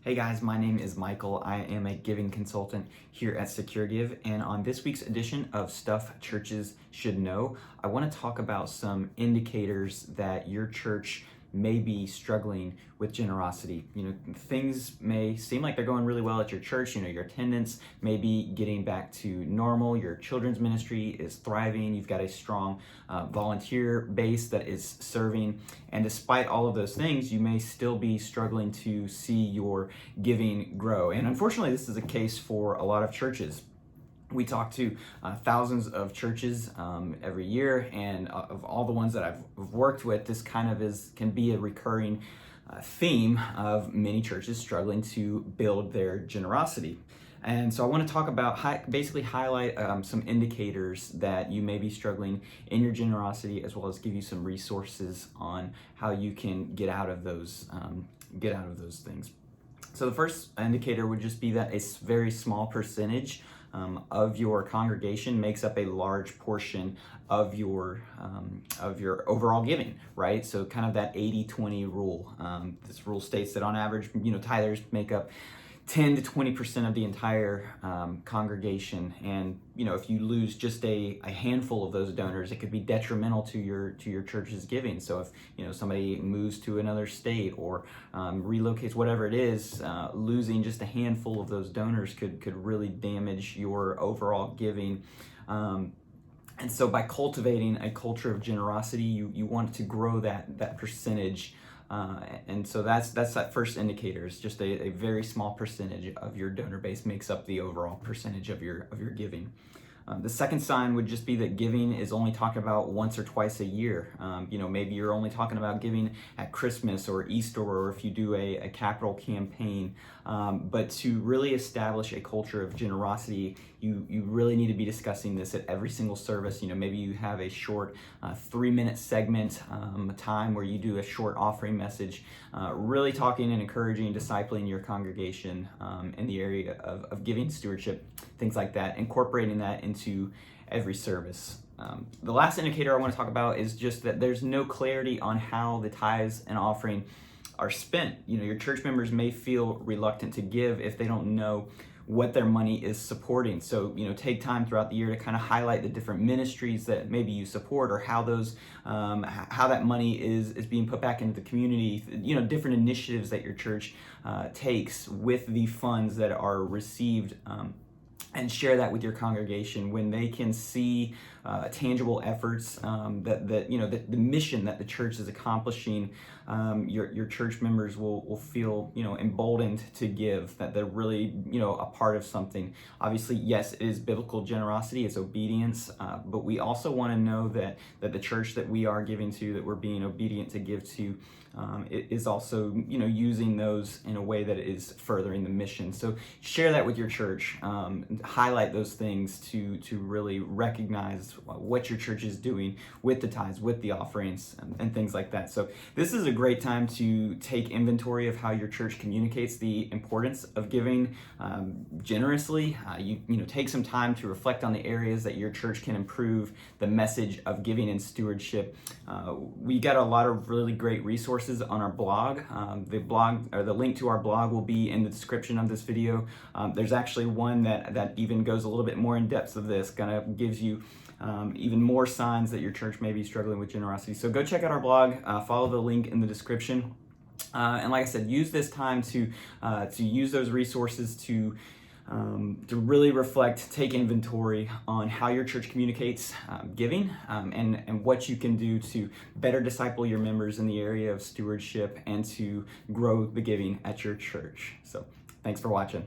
Hey guys, my name is Michael. I am a giving consultant here at SecureGive, and on this week's edition of Stuff Churches Should Know, I want to talk about some indicators that your church may be struggling with generosity. Things may seem like they're going really well at your church. Your attendance may be getting back to normal. Your children's ministry is thriving. You've got a strong volunteer base that is serving. And despite all of those things, you may still be struggling to see your giving grow. And unfortunately, this is a case for a lot of churches. We talk to thousands of churches every year, and of all the ones that I've worked with, this kind of can be a recurring theme of many churches struggling to build their generosity. And so I want to talk about, basically highlight some indicators that you may be struggling in your generosity, as well as give you some resources on how you can get out of those things. So the first indicator would just be that a very small percentage of your congregation makes up a large portion of your overall giving, right? So kind of that 80-20 rule. This rule states that on average, tithers make up 10 to 20% of the entire congregation, and if you lose just a handful of those donors, it could be detrimental to your church's giving. So if somebody moves to another state or relocates, whatever it is, losing just a handful of those donors could really damage your overall giving. And so by cultivating a culture of generosity, you want to grow that percentage. And so that's that first indicator. Is just a very small percentage of your donor base makes up the overall percentage of your giving. The second sign would just be that giving is only talked about once or twice a year. Maybe you're only talking about giving at Christmas or Easter, or if you do a capital campaign. But to really establish a culture of generosity, you really need to be discussing this at every single service. Maybe you have a short 3-minute segment time where you do a short offering message, really talking and encouraging, discipling your congregation in the area of giving stewardship, things like that, incorporating that into every service. The last indicator I want to talk about is just that there's no clarity on how the tithes and offering are spent. Your church members may feel reluctant to give if they don't know what their money is supporting. So, take time throughout the year to kind of highlight the different ministries that maybe you support, or how that money is being put back into the community. Different initiatives that your church takes with the funds that are received. And share that with your congregation when they can see tangible efforts, the mission that the church is accomplishing. Your church members will feel emboldened to give, that they're really a part of something. Obviously, yes, it is biblical generosity, it's obedience, but we also want to know that the church that we are giving to, that we're being obedient to give to, it is also using those in a way that is furthering the mission. So share that with your church, highlight those things to really recognize what your church is doing with the tithes, with the offerings, and things like that. So this is a great time to take inventory of how your church communicates the importance of giving generously. You take some time to reflect on the areas that your church can improve the message of giving and stewardship. We got a lot of really great resources on our blog. The link to our blog will be in the description of this video. There's actually one that even goes a little bit more in depth of this, kind of gives you even more signs that your church may be struggling with generosity. So go check out our blog, follow the link in the description. And like I said, use this time to use those resources to really reflect, take inventory on how your church communicates giving, and what you can do to better disciple your members in the area of stewardship and to grow the giving at your church. So thanks for watching.